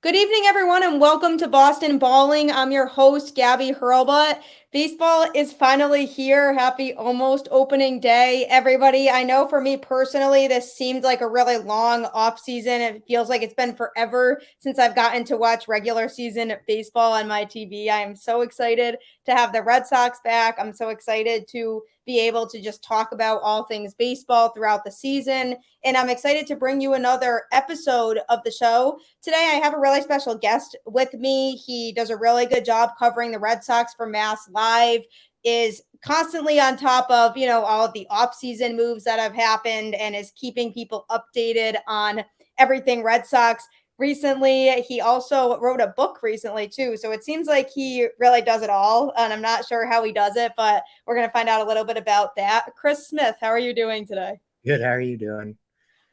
Good evening, everyone, and welcome to Boston Balling. I'm your host, Gabby Hurlbut. Baseball is finally here. Happy almost opening day, everybody. I know for me personally, this seemed like a really long off season. It feels like it's been forever since I've gotten to watch regular season baseball on my TV. I am so excited to have the Red Sox back. I'm so excited to be able to just talk about all things baseball throughout the season. And I'm excited to bring you another episode of the show. Today, I have a really special guest with me. He does a really good job covering the Red Sox for Mass Live, is constantly on top of, all of the off-season moves that have happened and is keeping people updated on everything Red Sox. Recently, he also wrote a book recently too. So it seems like he really does it all. And I'm not sure how he does it, but we're going to find out a little bit about that. Chris Smith, how are you doing today? Good. How are you doing?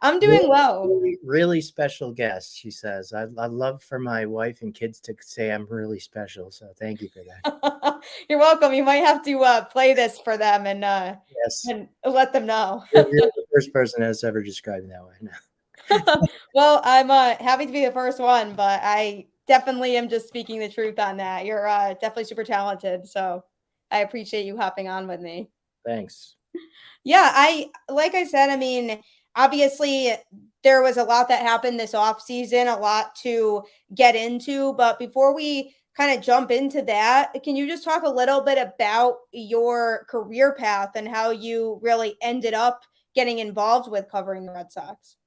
I'm doing Really, well. really special guest, she says. I'd love for my wife and kids to say I'm really special. So thank you for that. You're welcome. You might have to play this for them Yes. and let them know. You're the first person that's ever described me that way. No. Well, I'm happy to be the first one, but I definitely am just speaking the truth on that. You're definitely super talented, so I appreciate you hopping on with me. Thanks. Yeah, I like I said, I mean, obviously there was a lot that happened this off season, a lot to get into, but before we kind of jump into that, can you just talk a little bit about your career path and how you really ended up getting involved with covering the Red Sox?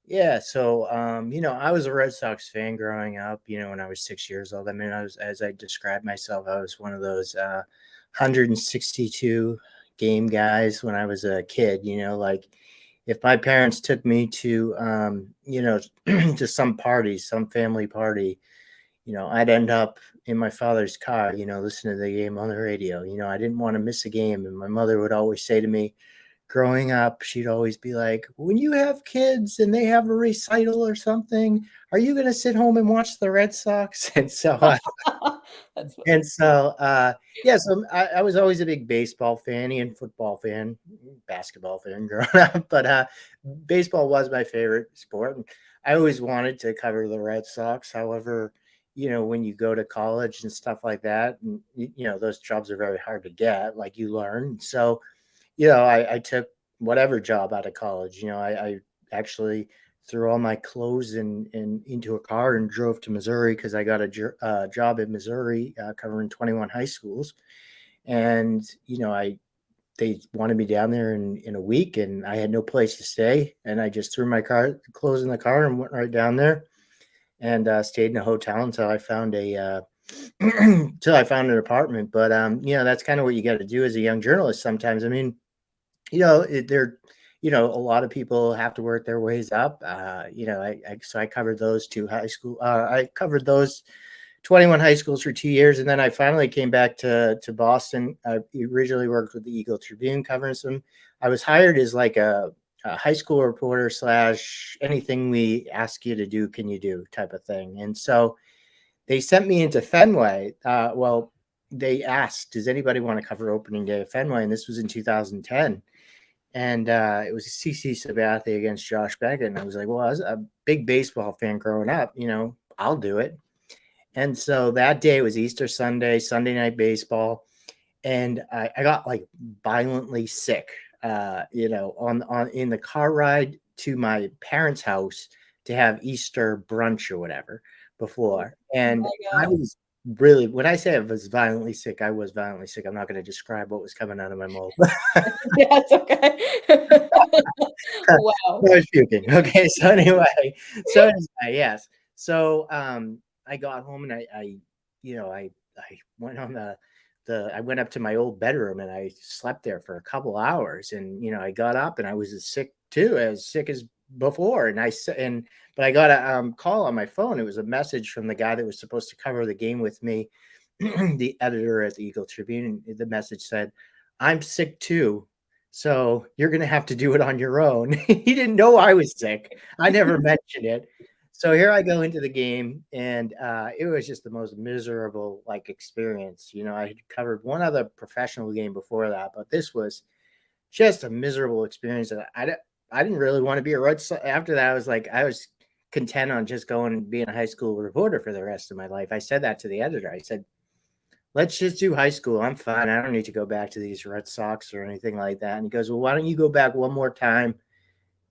Yeah. So, I was a Red Sox fan growing up, when I was 6 years old. I mean, as I described myself, I was one of those 162 game guys when I was a kid, like if my parents took me to, to some party, some family party, I'd end up in my father's car, listening to the game on the radio. I didn't want to miss a game. And my mother would always say to me, growing up, she'd always be like, "When you have kids and they have a recital or something, are you going to sit home and watch the Red Sox?" That's And funny. so, yeah, so I was always a big baseball fan and football fan, basketball fan growing up, but baseball was my favorite sport. And I always wanted to cover the Red Sox. However, when you go to college and stuff like that, and those jobs are very hard to get, like you learn. So, I took whatever job out of college. I actually threw all my clothes in into a car and drove to Missouri because I got a job in Missouri covering 21 high schools. And, I they wanted me down there in a week and I had no place to stay. And I just threw my clothes in the car and went right down there and stayed in a hotel until I found till I found an apartment. But, that's kind of what you got to do as a young journalist sometimes. I mean, they're a lot of people have to work their ways up. So I covered those two high school. I covered those 21 high schools for 2 years, and then I finally came back to Boston. I originally worked with the Eagle Tribune covering some. I was hired as like a high school reporter slash anything we ask you to do, can you do type of thing. And so they sent me into Fenway. They asked, does anybody want to cover opening day of Fenway? And this was in 2010. And it was CC Sabathia against Josh Beckett. And I was like, well, I was a big baseball fan growing up. I'll do it. And so that day was Easter Sunday, Sunday night baseball. And I got like violently sick, on in the car ride to my parents' house to have Easter brunch or whatever Oh before. And my I God. was really, when I say I was violently sick, I was violently sick. I'm not going to describe what was coming out of my mouth. Yeah, it's okay. Wow. I was puking. Okay, so anyway, yes. So I got home and I went on the I went up to my old bedroom and I slept there for a couple hours and I got up and I was as sick as before and but I got a call on my phone. It was a message from the guy that was supposed to cover the game with me, the editor at the Eagle Tribune. And the message said, "I'm sick too. So you're going to have to do it on your own." He didn't know I was sick. I never mentioned it. So here I go into the game, and it was just the most miserable experience. I had covered one other professional game before that, but this was just a miserable experience. And I didn't really want to be a Red Sox. After that, I was content on just going and being a high school reporter for the rest of my life. I said that to the editor. I said, let's just do high school. I'm fine. I don't need to go back to these Red Sox or anything like that. And he goes, well, why don't you go back one more time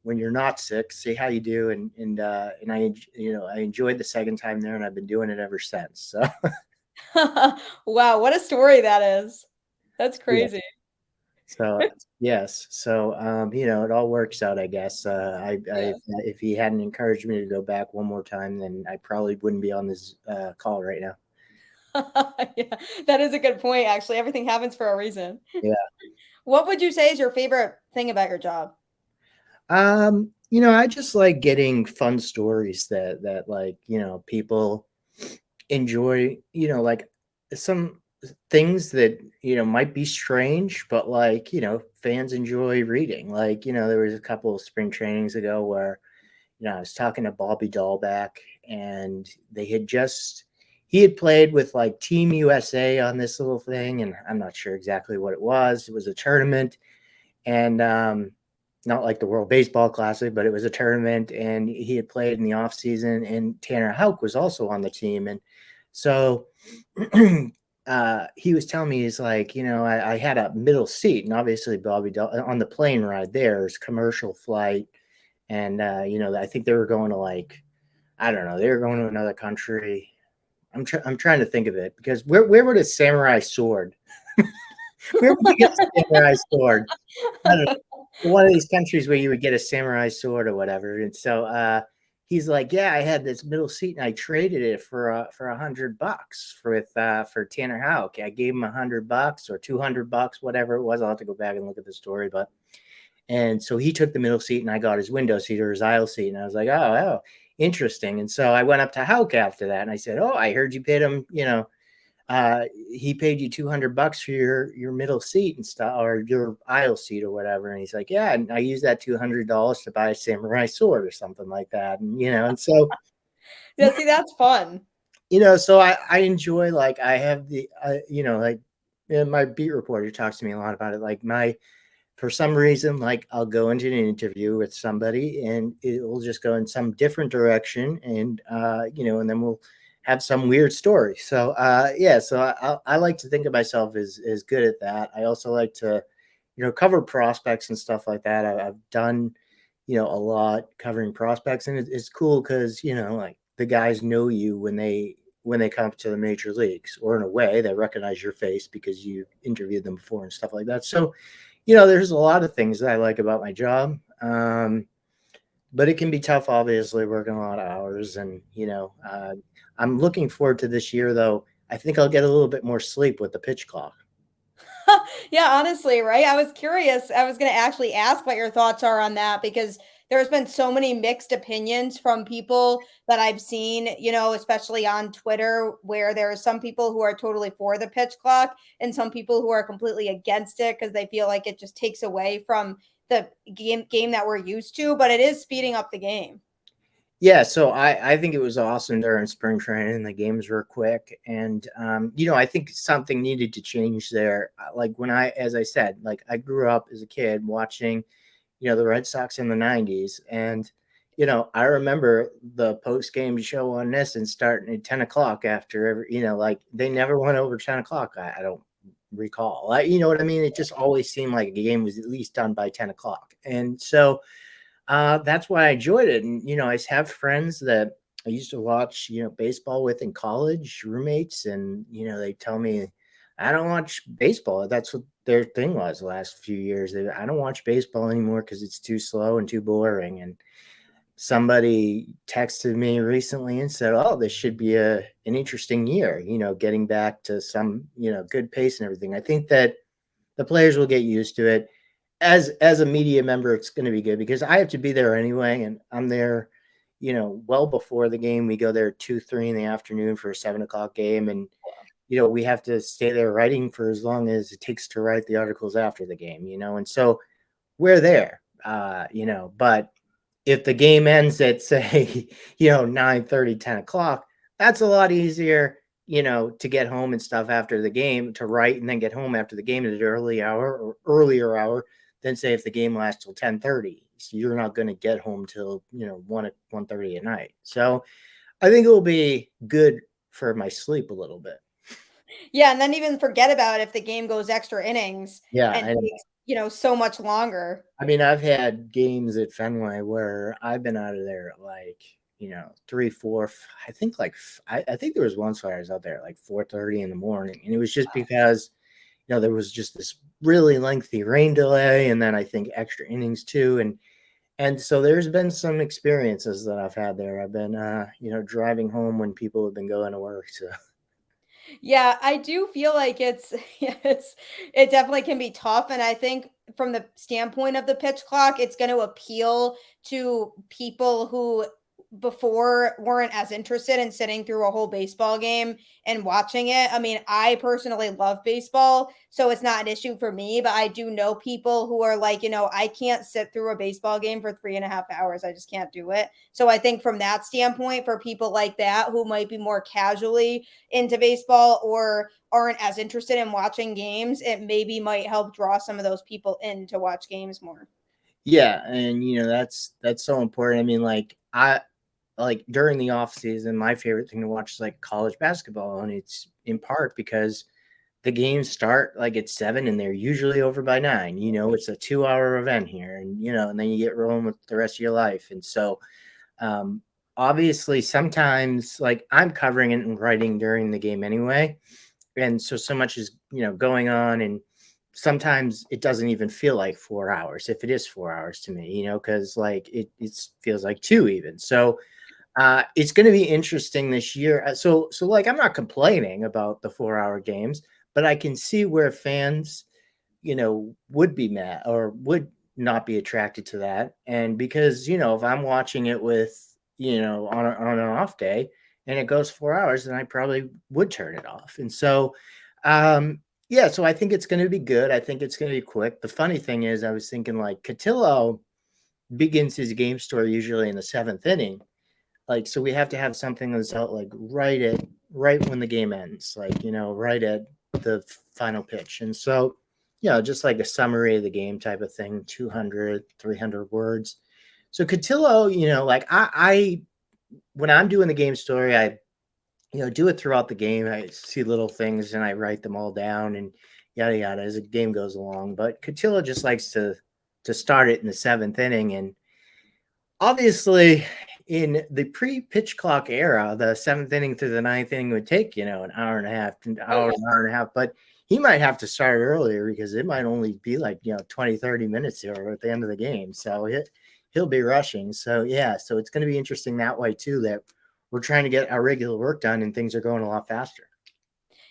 when you're not sick, see how you do. And I, I enjoyed the second time there, and I've been doing it ever since. So Wow, what a story that is. That's yeah. crazy. So yes. So it all works out, I guess. Yeah. If he hadn't encouraged me to go back one more time, then I probably wouldn't be on this call right now. Yeah, that is a good point, actually. Everything happens for a reason. Yeah. What would you say is your favorite thing about your job? I just like getting fun stories that like, people enjoy, like some things that, might be strange, but like, fans enjoy reading. Like, there was a couple of spring trainings ago where, I was talking to Bobby Dahlback, and he had played with like Team USA on this little thing, and I'm not sure exactly what it was. It was a tournament, and not like the World Baseball Classic, but it was a tournament, and he had played in the off season, and Tanner Houck was also on the team. And so he was telling me, he's like, I had a middle seat, and obviously on the plane ride there's commercial flight. And, I think they were going to like, I don't know, they were going to another country. I'm trying to think of it, because where would a samurai sword, where would you get a samurai sword? I don't know, one of these countries where you would get a samurai sword or whatever. And so he's like, yeah, I had this middle seat, and I traded it for $100 for Tanner Houck. I gave him $100 or $200, whatever it was. I'll have to go back and look at the story, but and so he took the middle seat, and I got his window seat or his aisle seat, and I was like, oh, interesting. And so I went up to Houck after that, and I said, oh, I heard you paid him, he paid you $200 for your middle seat and stuff, or your aisle seat or whatever. And he's like, yeah, and I used that $200 to buy a samurai sword or something like that. And so, Yeah, see, that's fun. so I enjoy, like, I have like, my beat reporter talks to me a lot about it. Like, for some reason, like, I'll go into an interview with somebody, and it will just go in some different direction, and and then we'll have some weird story. So yeah, so I like to think of myself as good at that. I also like to, cover prospects and stuff like that. I've done, a lot covering prospects, and it's cool because, like, the guys know you when they come to the major leagues, or in a way they recognize your face because you interviewed them before and stuff like that. So there's a lot of things that I like about my job. But it can be tough, obviously, working a lot of hours. And, I'm looking forward to this year, though. I think I'll get a little bit more sleep with the pitch clock. Yeah, honestly, right? I was curious. I was going to actually ask what your thoughts are on that, because there's been so many mixed opinions from people that I've seen, especially on Twitter, where there are some people who are totally for the pitch clock and some people who are completely against it because they feel like it just takes away from the game that we're used to, but it is speeding up the game. Yeah, so I think it was awesome during spring training. The games were quick, and I think something needed to change there. Like, as I said, like, I grew up as a kid watching, the Red Sox in the '90s, and I remember the post game show on this and starting at 10 o'clock after every, like, they never went over 10 o'clock. I don't recall. You know what I mean? It just always seemed like a game was at least done by 10 o'clock, and so that's why I enjoyed it. And, I have friends that I used to watch, baseball with in college, roommates, and, they tell me, I don't watch baseball. That's what their thing was the last few years. I don't watch baseball anymore because it's too slow and too boring. And somebody texted me recently and said, oh, this should be an interesting year, getting back to some, good pace and everything. I think that the players will get used to it. As a media member, it's going to be good because I have to be there anyway, and I'm there, well before the game. We go there 2, 3 in the afternoon for a 7 o'clock game, and we have to stay there writing for as long as it takes to write the articles after the game. And so we're there, But if the game ends at, say, 9:30, 10 o'clock, that's a lot easier, to get home and stuff after the game, to write and then get home after the game at an earlier hour than, say, if the game lasts till 10:30, so you're not going to get home till 1:30 at night. So I think it will be good for my sleep a little bit. Yeah, and then even forget about if the game goes extra innings Yeah, and and takes, so much longer. I mean, I've had games at Fenway where I've been out of there at like, 3, 4, I think like, I think there was once where I was out there at like 4:30 in the morning. And it was just because, there was just this really lengthy rain delay. And then I think extra innings too. And so there's been some experiences that I've had there. I've been, driving home when people have been going to work. So Yeah, I do feel like it's yeah, it definitely can be tough, and I think from the standpoint of the pitch clock, it's going to appeal to people who before weren't as interested in sitting through a whole baseball game and watching it. I mean, I personally love baseball, so it's not an issue for me, but I do know people who are like, I can't sit through a baseball game for 3.5 hours. I just can't do it. So I think from that standpoint, for people like that who might be more casually into baseball or aren't as interested in watching games, it maybe might help draw some of those people in to watch games more. yeah, and that's so important. I mean, like during the off season, my favorite thing to watch is like college basketball, and it's in part because the games start like at 7 and they're usually over by 9. It's a 2-hour event here, and then you get rolling with the rest of your life. And so, um, obviously, sometimes like I'm covering it and writing during the game anyway, and so much is going on, and sometimes it doesn't even feel like 4 hours if it is 4 hours to me, because like it feels like two even. So it's going to be interesting this year. So like I'm not complaining about the 4-hour games, but I can see where fans, would be mad or would not be attracted to that. And because, if I'm watching it with, on an off day and it goes 4 hours, then I probably would turn it off. And so, yeah, so I think it's going to be good. I think it's going to be quick. The funny thing is, I was thinking like Cotillo begins his game story usually in the 7th inning, like, so we have to have something that's out like right when the game ends, like, right at the final pitch. And so, just like a summary of the game type of thing, 200, 300 words. So Cotillo, like I when I'm doing the game story, I do it throughout the game. I see little things and I write them all down and yada yada as the game goes along. But Cotillo just likes to start it in the 7th inning. And obviously, in the pre-pitch clock era, the 7th inning through the 9th inning would take, an hour and a half, Oh an hour and a half. But he might have to start earlier because it might only be like, 20, 30 minutes here at the end of the game. So he'll be rushing. So, yeah, so it's going to be interesting that way, too, that we're trying to get our regular work done and things are going a lot faster.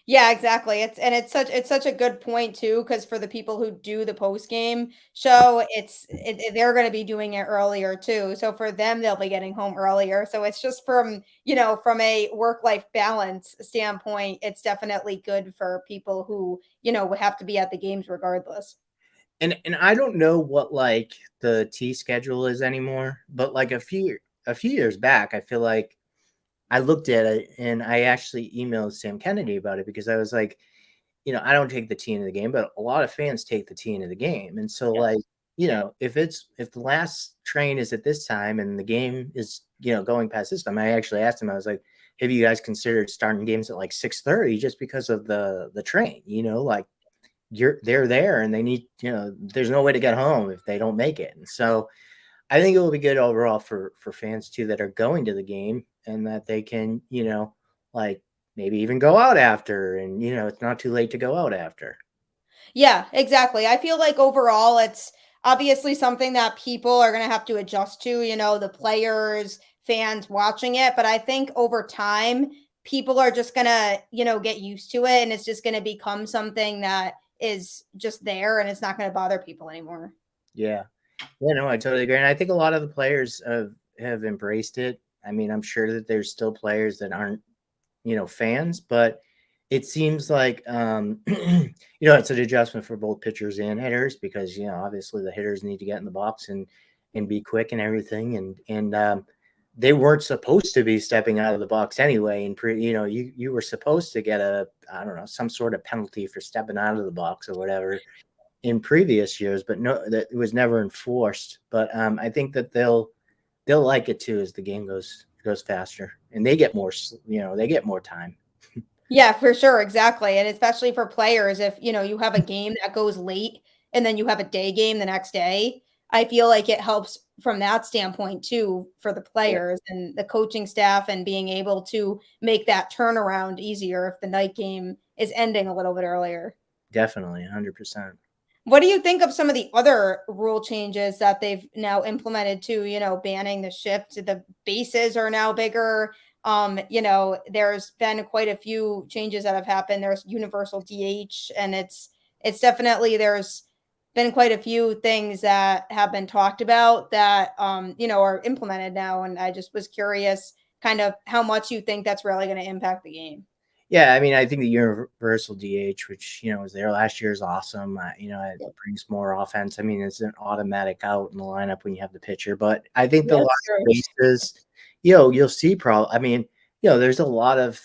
yeah, exactly. It's such a good point too, because for the people who do the post game show, they're going to be doing it earlier too. So for them, they'll be getting home earlier. So it's just from a work life balance standpoint, it's definitely good for people who would have to be at the games regardless. And I don't know what like the T schedule is anymore, but like a few years back, I feel like I looked at it and I actually emailed Sam Kennedy about it because I was like, I don't take the T into the game, but a lot of fans take the T into the game. And so Yes. like, if the last train is at this time and the game is, going past this time, I actually asked him, I was like, have you guys considered starting games at like 6:30 just because of the train, like they're there and they need, there's no way to get home if they don't make it. And so I think it will be good overall for fans too that are going to the game and that they can, like maybe even go out after and it's not too late to go out after. Yeah, exactly. I feel like overall it's obviously something that people are going to have to adjust to, the players, fans watching it, but I think over time people are just going to, get used to it and it's just going to become something that is just there and it's not going to bother people anymore. Yeah. Yeah, no, I totally agree. And I think a lot of the players have embraced it. I mean, I'm sure that there's still players that aren't, fans, but it seems like it's an adjustment for both pitchers and hitters because obviously the hitters need to get in the box and be quick and everything, and they weren't supposed to be stepping out of the box anyway. And you were supposed to get a, I don't know, some sort of penalty for stepping out of the box or whatever in previous years, but no, that it was never enforced. But I think that they'll like it too as the game goes faster, and they get more, they get more time. Yeah, for sure, exactly, and especially for players, if, you have a game that goes late and then you have a day game the next day, I feel like it helps from that standpoint too for the Yeah, players and the coaching staff and being able to make that turnaround easier if the night game is ending a little bit earlier. definitely, 100%. What do you think of some of the other rule changes that they've now implemented too, banning the shift? The bases are now bigger. There's been quite a few changes that have happened. There's universal DH, and it's definitely there's been quite a few things that have been talked about that are implemented now. And I just was curious kind of how much you think that's really going to impact the game. Yeah, I mean, I think the universal DH, which was there last year, is awesome. It Yep. brings more offense. I mean, it's an automatic out in the lineup when you have the pitcher. But I think the lot That's of true. bases, you'll see. I mean, there's a lot of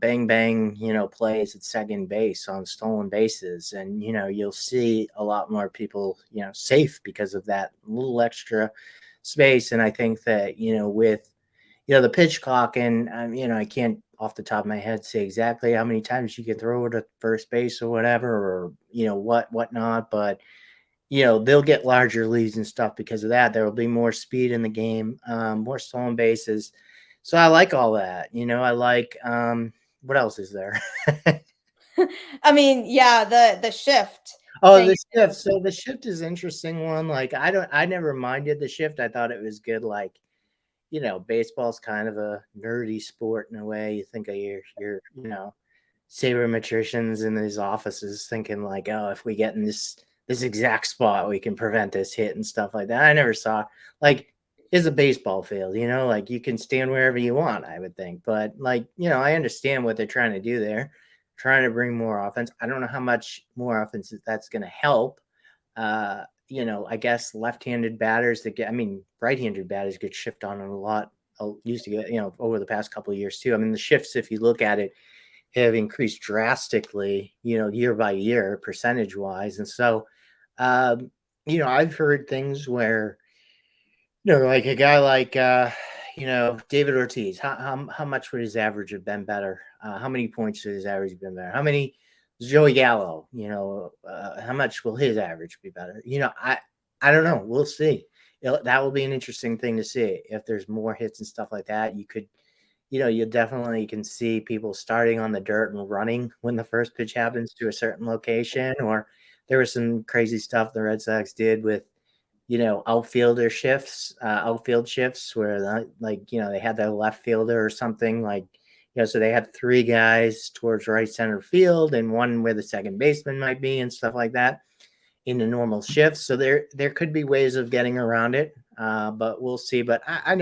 bang bang, plays at second base on stolen bases, and you'll see a lot more people, safe because of that little extra space. And I think that with the pitch clock, and I can't off the top of my head say exactly how many times you can throw it at first base or whatever, or whatnot, but they'll get larger leads and stuff because of that. There will be more speed in the game, more stolen bases. So I like all that. I like what else is there? I mean, yeah, the shift Oh, thing. the shift. So the shift is interesting one. Like I never minded the shift. I thought it was good. Like baseball's kind of a nerdy sport in a way. You think of your sabermetricians in these offices thinking like, oh, if we get in this exact spot, we can prevent this hit and stuff like that. I never saw like it's a baseball field, like you can stand wherever you want, I would think. But like, I understand what they're trying to do there, trying to bring more offense. I don't know how much more offense that's going to help. I guess left-handed batters that I mean, right-handed batters get shift on a lot. Used to get, over the past couple of years too. I mean, the shifts, if you look at it, have increased drastically, year by year, percentage wise. And so, I've heard things where, like a guy like, David Ortiz, how much would his average have been better? How many points would his average have been better? How many Joey Gallo, how much will his average be better? I don't know. We'll see. That will be an interesting thing to see. If there's more hits and stuff like that, you could, you definitely can see people starting on the dirt and running when the first pitch happens to a certain location. Or there was some crazy stuff the Red Sox did with, outfield shifts where they had their left fielder or something like, so they had three guys towards right center field and one where the second baseman might be and stuff like that in the normal shifts. So there could be ways of getting around it, but we'll see. But I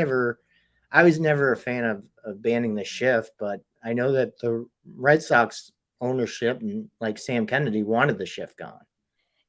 was never a fan of banning the shift, but I know that the Red Sox ownership and like Sam Kennedy wanted the shift gone.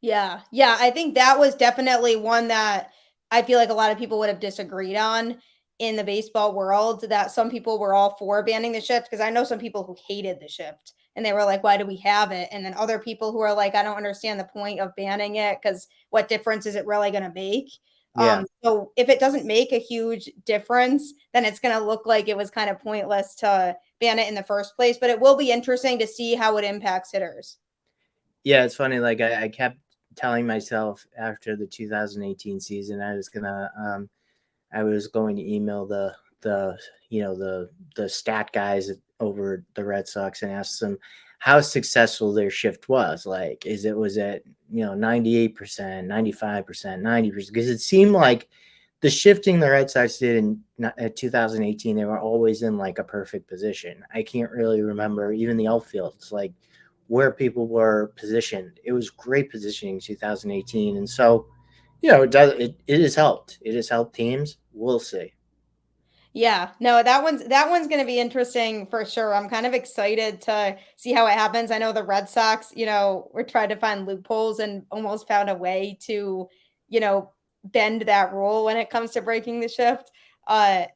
Yeah, yeah, I think that was definitely one that I feel like a lot of people would have disagreed on in the baseball world, that some people were all for banning the shift because I know some people who hated the shift and they were like, "Why do we have it?" And then other people who are like, "I don't understand the point of banning it because what difference is it really gonna make?" Yeah. So if it doesn't make a huge difference, then it's gonna look like it was kind of pointless to ban it in the first place, but it will be interesting to see how it impacts hitters. Yeah, it's funny. Like I kept telling myself after the 2018 season, I was going to email the the stat guys over at the Red Sox and ask them how successful their shift was. Like, was it 98%, 95%, 90%? Because it seemed like the shifting the Red Sox did in 2018, they were always in like a perfect position. I can't really remember even the outfield. It's like where people were positioned. It was great positioning in 2018, and so it has helped. It has helped teams. We'll see. Yeah, no, that one's going to be interesting for sure. I'm kind of excited to see how it happens. I know the Red Sox, we're trying to find loopholes and almost found a way to, you know, bend that rule when it comes to breaking the shift. But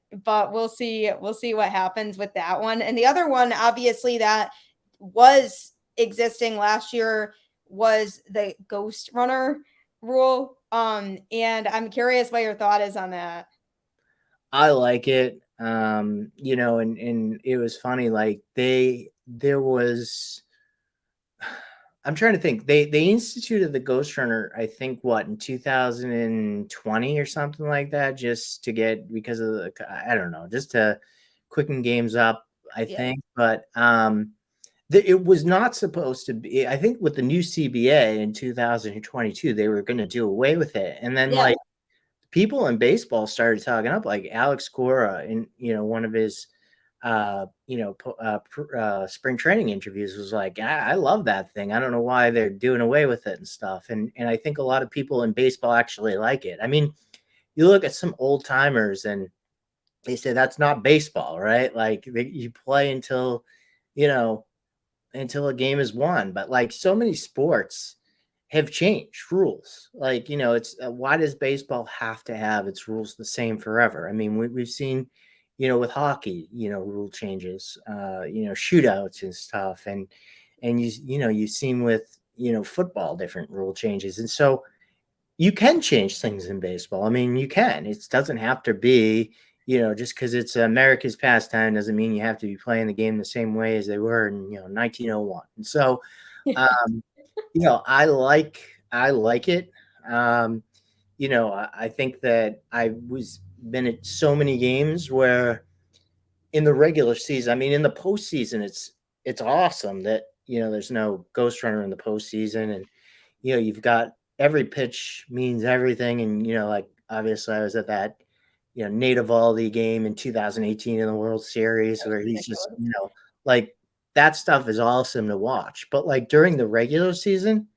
we'll see what happens with that one. And the other one, obviously, that was existing last year was the ghost runner rule. And I'm curious what your thought is on that. I like it. And it was funny. Like there was. I'm trying to think. They instituted the Ghost Runner, I think, what, in 2020 or something like that, just to get, because of the, I don't know, just to quicken games up, I Yeah. think. But it was not supposed to be. I think with the new CBA in 2022, they were going to do away with it, and then Yeah. like people in baseball started talking up, like Alex Cora in one of his spring training interviews was like, I love that thing. I don't know why they're doing away with it and stuff. And I think a lot of people in baseball actually like it. I mean, you look at some old timers and they say that's not baseball, right? Like you play you know, until a game is won. But like so many sports have changed rules. Like, it's why does baseball have to have its rules the same forever? I mean, we've seen, with hockey, rule changes, shootouts and stuff. And you've seen with, football, different rule changes. And so you can change things in baseball. I mean, you can. It doesn't have to be, just because it's America's pastime doesn't mean you have to be playing the game the same way as they were in, 1901. And so, um, I like it. Um, I think that I was been at so many games where in the regular season, I mean, in the postseason, it's awesome that there's no ghost runner in the postseason, and you've got every pitch means everything. And, like obviously I was at that, Nate Eovaldi game in 2018 in the World Series where he's just, Ridiculous. like that stuff is awesome to watch. But like during the regular season,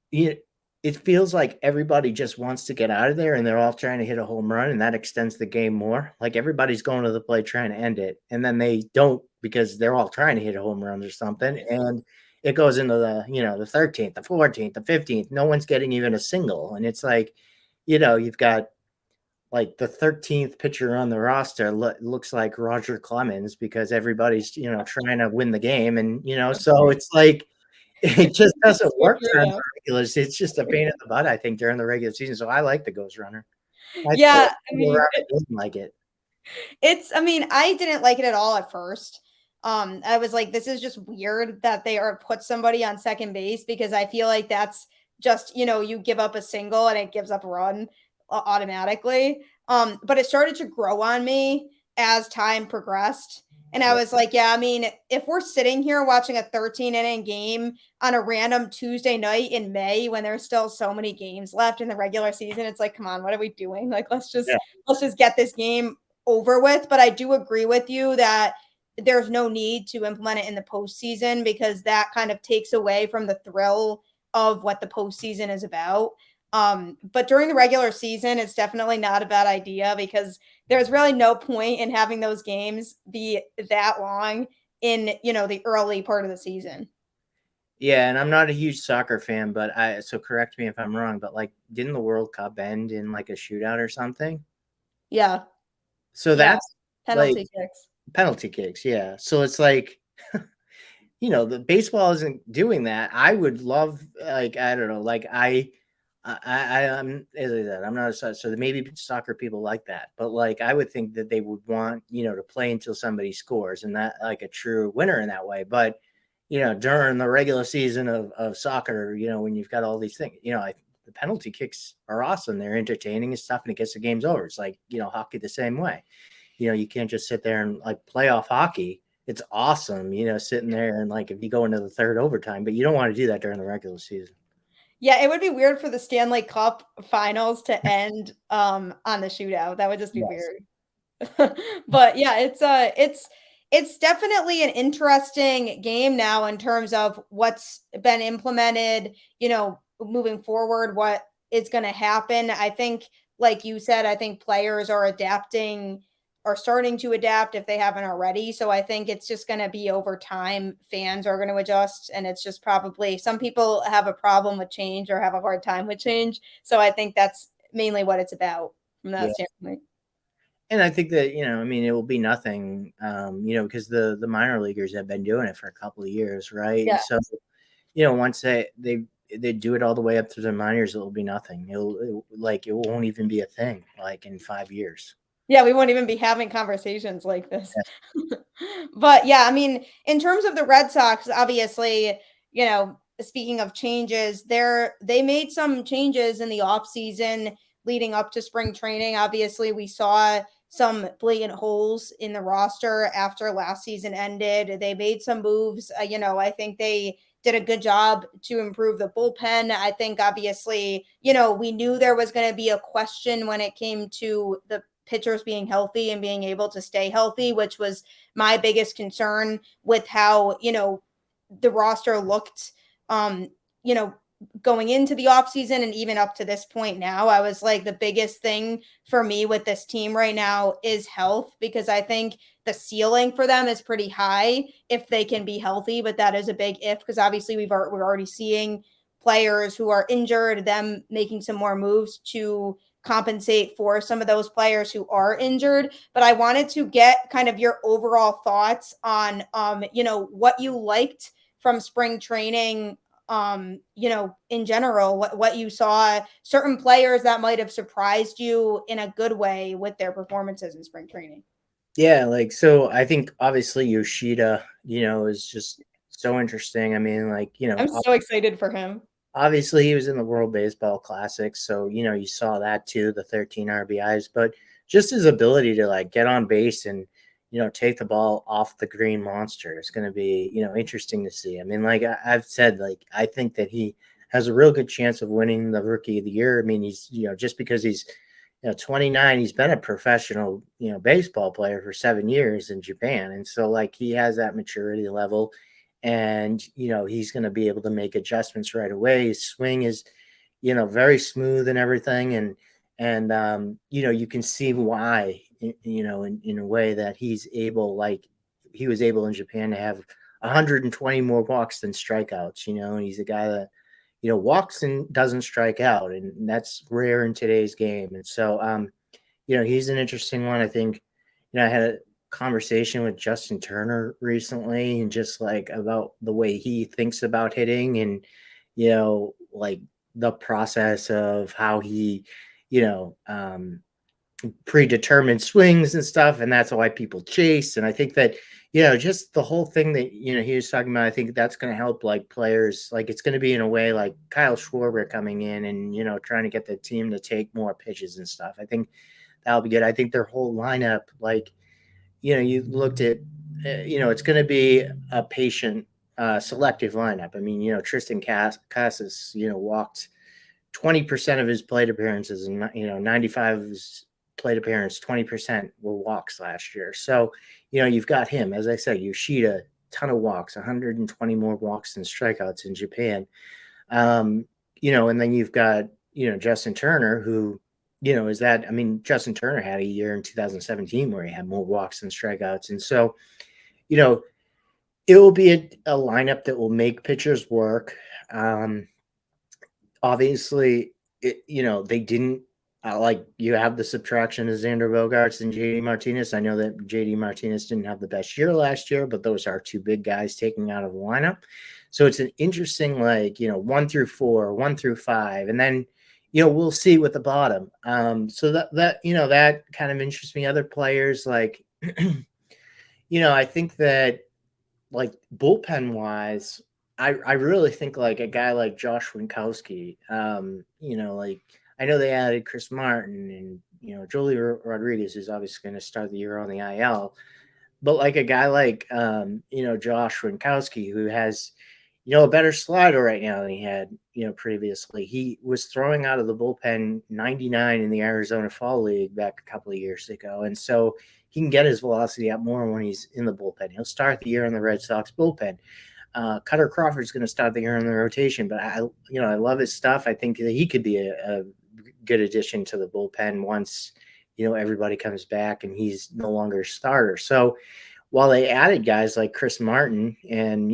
you it feels like everybody just wants to get out of there and they're all trying to hit a home run, and that extends the game more. Like everybody's going to the plate trying to end it, and then they don't because they're all trying to hit a home run or something. And it goes into the 13th, the 14th, the 15th. No one's getting even a single. And it's like, you've got like the 13th pitcher on the roster looks like Roger Clemens because everybody's, trying to win the game. And, so it's like, it just doesn't So work true, during yeah. the regular season. It's just a pain in the butt, I think, during the regular season. So I like the Ghost Runner. I think a lot Yeah, of people around me didn't like it. I mean, I didn't like it at all at first. I was like, this is just weird that they are put somebody on second base because I feel like that's just, you give up a single and it gives up a run automatically. But it started to grow on me as time progressed. And I Yeah. was like, yeah, I mean, if we're sitting here watching a 13 inning game on a random Tuesday night in May when there's still so many games left in the regular season, it's like, come on, what are we doing? Like, Yeah. let's just get this game over with. But I do agree with you that there's no need to implement it in the postseason because that kind of takes away from the thrill of what the postseason is about. But during the regular season, it's definitely not a bad idea because there's really no point in having those games be that long in the early part of the season. Yeah, and I'm not a huge soccer fan, but so correct me if I'm wrong, but like didn't the World Cup end in like a shootout or something? Yeah, So yeah, that's like penalty kicks. penalty kicks, yeah. So it's like the baseball isn't doing that. I would love, like, I don't know, like I'm, as I said, I'm not a soccer, so maybe soccer people like that, but like I would think that they would want to play until somebody scores and that like a true winner in that way. But during the regular season of soccer, when you've got all these things, the penalty kicks are awesome. They're entertaining and stuff, and it gets the games over. It's like hockey the same way. You can't just sit there and like playoff hockey. It's awesome, sitting there and like if you go into the third overtime, but you don't want to do that during the regular season. Yeah, it would be weird for the Stanley Cup finals to end on the shootout. That would just be Yes. weird. But yeah, it's definitely an interesting game now in terms of what's been implemented, moving forward, what is going to happen. I think, like you said, I think players are adapting or starting to adapt if they haven't already. So I think it's just going to be over time. Fans are going to adjust, and it's just probably some people have a problem with change or have a hard time with change. So I think that's mainly what it's about from that Yeah. standpoint. And I think that, I mean, it will be nothing, because the minor leaguers have been doing it for a couple of years, right? And Yeah. so, once they do it all the way up to their minors, it'll be nothing. It won't even be a thing like in 5 years. Yeah, we won't even be having conversations like this. Yeah. But yeah, I mean, in terms of the Red Sox, obviously, speaking of changes, they made some changes in the offseason leading up to spring training. Obviously, we saw some blatant holes in the roster after last season ended. They made some moves. I think they did a good job to improve the bullpen. I think obviously, we knew there was going to be a question when it came to the pitchers being healthy and being able to stay healthy, which was my biggest concern with how, the roster looked, um, you know, going into the offseason and even up to this point now. I was like, the biggest thing for me with this team right now is health, because I think the ceiling for them is pretty high if they can be healthy, but that is a big if, because obviously we're already seeing players who are injured, them making some more moves to compensate for some of those players who are injured. But I wanted to get kind of your overall thoughts on what you liked from spring training, in general, what you saw, certain players that might have surprised you in a good way with their performances in spring training. Yeah, so I think obviously Yoshida, is just so interesting. I mean, I'm so excited for him. obviously he was in the World Baseball Classic, so you saw that too, the 13 RBIs, but just his ability to get on base and take the ball off the green monster is going to be interesting to see. I mean, I've said, I think that he has a real good chance of winning the Rookie of the Year. I mean, he's just because he's 29, he's been a professional baseball player for 7 years in Japan, and so he has that maturity level, and he's going to be able to make adjustments right away. His swing is very smooth and everything, and you can see why, in a way that he was able in Japan to have 120 more walks than strikeouts. And he's a guy that walks and doesn't strike out, and that's rare in today's game. And so, he's an interesting one. I think, I had a conversation with Justin Turner recently, and just about the way he thinks about hitting, and the process of how he, you know, um, predetermined swings and stuff, and that's why people chase. And I think that just the whole thing that he was talking about, I think that's going to help players. It's going to be in a way like Kyle Schwarber coming in and trying to get the team to take more pitches and stuff. I think that'll be good. I think their whole lineup, you looked at, it's going to be a patient, selective lineup. I mean, Tristan Casas, walked 20% of his plate appearances, and 95 of his plate appearance, 20% were walks last year. So you've got him, as I said, Yoshida, ton of walks, 120 more walks than strikeouts in Japan. um and then you've got Justin Turner, who is that, I mean, Justin Turner had a year in 2017 where he had more walks than strikeouts. And so you know it will be a lineup that will make pitchers work. Obviously, they didn't, you have the subtraction of Xander Bogaerts and JD Martinez. I know that JD Martinez didn't have the best year last year, but those are two big guys taking out of the lineup. So it's an interesting, 1 through 4, 1 through 5, and then we'll see with the bottom. So that kind of interests me. Other players, I think that, bullpen wise, I really think a guy like Josh Winkowski, I know they added Chris Martin, and Jolie Rodriguez is obviously going to start the year on the IL, but a guy Josh Winkowski, who has a better slider right now than he had previously. He was throwing out of the bullpen 99 in the Arizona Fall League back a couple of years ago, and so he can get his velocity up more when he's in the bullpen. He'll start the year in the Red Sox bullpen. Cutter Crawford's going to start the year in the rotation, but I love his stuff. I think that he could be a good addition to the bullpen once everybody comes back and he's no longer a starter. So while they added guys like Chris Martin and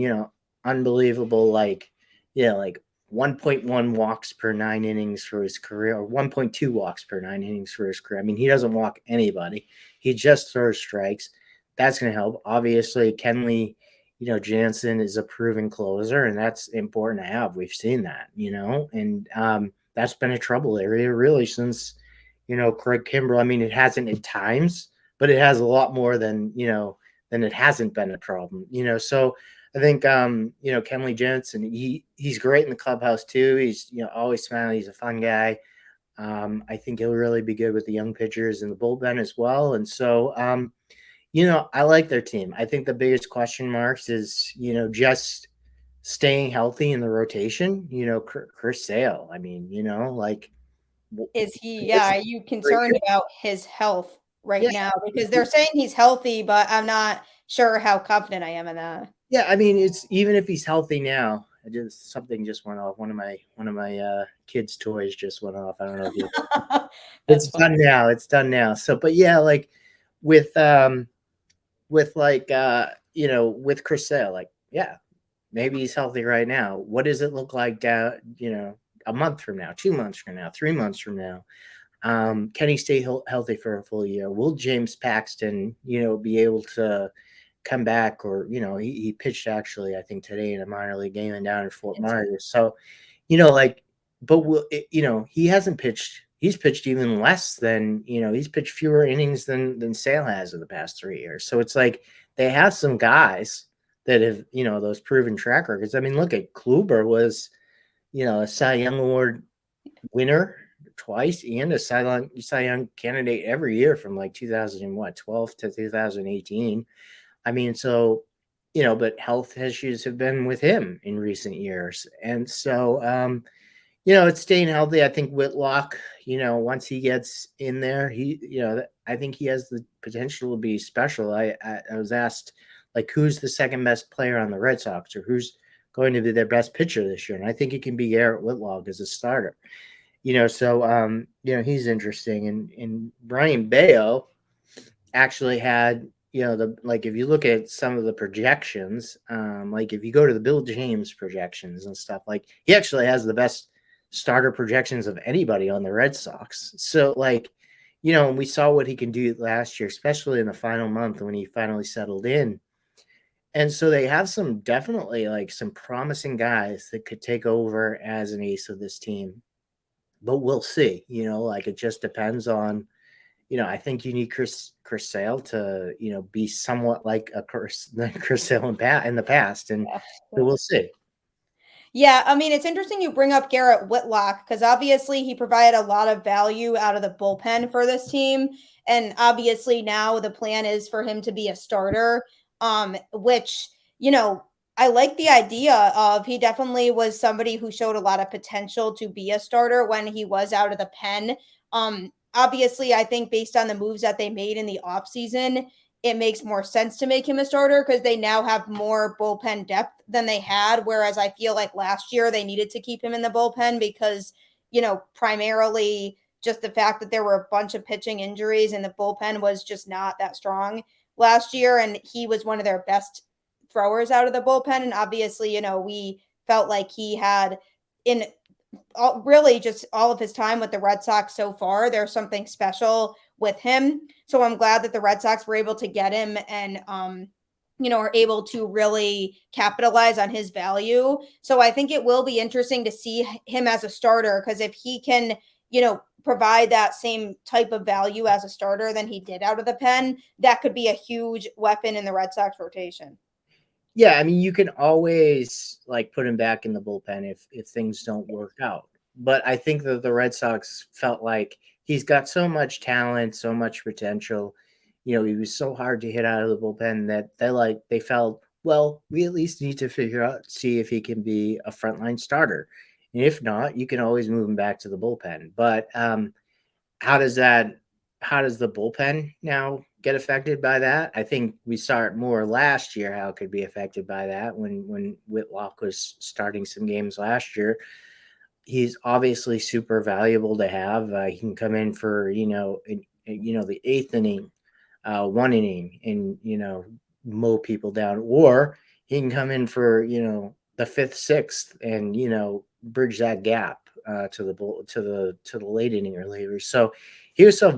unbelievable 1.1 walks per 9 innings for his career, or 1.2 walks per 9 innings for his career. I mean, he doesn't walk anybody. He just throws strikes. That's going to help. Obviously, Kenley, Jansen is a proven closer, and that's important to have. We've seen that, and that's been a trouble area really since, Craig Kimbrell. I mean, it hasn't at times, but it has a lot more than it hasn't been a problem, So I think, Kenley Jensen, he's great in the clubhouse too. He's, always smiling. He's a fun guy. I think he'll really be good with the young pitchers in the bullpen as well. And so, I like their team. I think the biggest question marks is, just staying healthy in the rotation. Chris Sale. I mean, like, Is he, yeah, this are you right here. concerned about his health right Yeah, now? Because they're saying he's healthy, but I'm not sure how confident I am in that. yeah. I mean, it's even if he's healthy now. Something just went off. One of my kids' toys just went off. I don't know if you. That's It's fun. done now. It's done now. So, but yeah, like with with Chris Sale, like, yeah, maybe he's healthy right now. What does it look like down, a month from now, 2 months from now, 3 months from now? Can he stay healthy for a full year? Will James Paxton, be able to come back? Or, he pitched actually, I think today in a minor league game and down in Fort Myers. So, like, but he hasn't pitched. He's pitched even less than, he's pitched fewer innings than Sale has in the past 3 years. So it's like they have some guys that have, those proven track records. I mean, look at Kluber was, a Cy Young Award winner twice and a Cy Young candidate every year from like 2012 to 2018. I mean, so, but health issues have been with him in recent years. And so, it's staying healthy. I think Whitlock, once he gets in there, I think he has the potential to be special. I was asked, like, who's the second best player on the Red Sox, or who's going to be their best pitcher this year? And I think it can be Garrett Whitlock as a starter. So he's interesting. And Brian Bayo actually had, if you look at some of the projections, like if you go to the Bill James projections and stuff, like he actually has the best starter projections of anybody on the Red Sox. So like, we saw what he can do last year, especially in the final month when he finally settled in. And so they have definitely like some promising guys that could take over as an ace of this team. But we'll see, like it just depends on, I think you need Chris Sale to, be somewhat like a Chris Sale in the past, and Yeah. so we'll see. Yeah, I mean, it's interesting you bring up Garrett Whitlock because obviously he provided a lot of value out of the bullpen for this team. And obviously now the plan is for him to be a starter, which, you know, I like the idea of he definitely was somebody who showed a lot of potential to be a starter when he was out of the pen. Obviously, I think based on the moves that they made in the offseason, it makes more sense to make him a starter because they now have more bullpen depth than they had. Whereas I feel like last year they needed to keep him in the bullpen because, primarily just the fact that there were a bunch of pitching injuries and the bullpen was just not that strong last year. And he was one of their best throwers out of the bullpen. And obviously, we felt like he had in really just all of his time with the Red Sox so far, there's something special with him. So I'm glad that the Red Sox were able to get him and are able to really capitalize on his value. So I think it will be interesting to see him as a starter because if he can, provide that same type of value as a starter than he did out of the pen, that could be a huge weapon in the Red Sox rotation. Yeah, I mean, you can always like put him back in the bullpen if things don't work out. But I think that the Red Sox felt like he's got so much talent, so much potential. He was so hard to hit out of the bullpen that they felt, well, we at least need to see if he can be a frontline starter. And if not, you can always move him back to the bullpen. But how does the bullpen now get affected by that? I think we saw it more last year how it could be affected by that when Whitlock was starting some games last year. He's obviously super valuable to have. He can come in for the eighth inning, 1 inning, and mow people down, or he can come in for the fifth, sixth, and bridge that gap to the late inning relievers. So he was so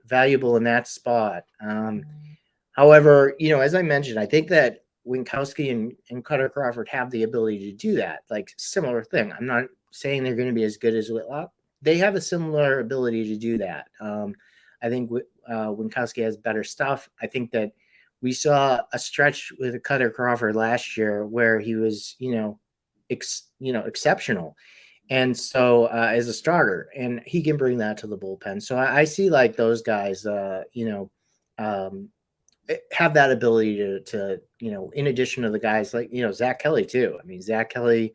valuable in that spot. However, as I mentioned, I think that Winkowski and Cutter Crawford have the ability to do that. Like similar thing. I'm not saying they're going to be as good as Whitlock. They have a similar ability to do that. I think Winkowski has better stuff. I think that we saw a stretch with Cutter Crawford last year where he was, exceptional, and so as a starter, and he can bring that to the bullpen. So I see like those guys, um, have that ability to in addition to the guys like Zach Kelly too. I mean, Zach Kelly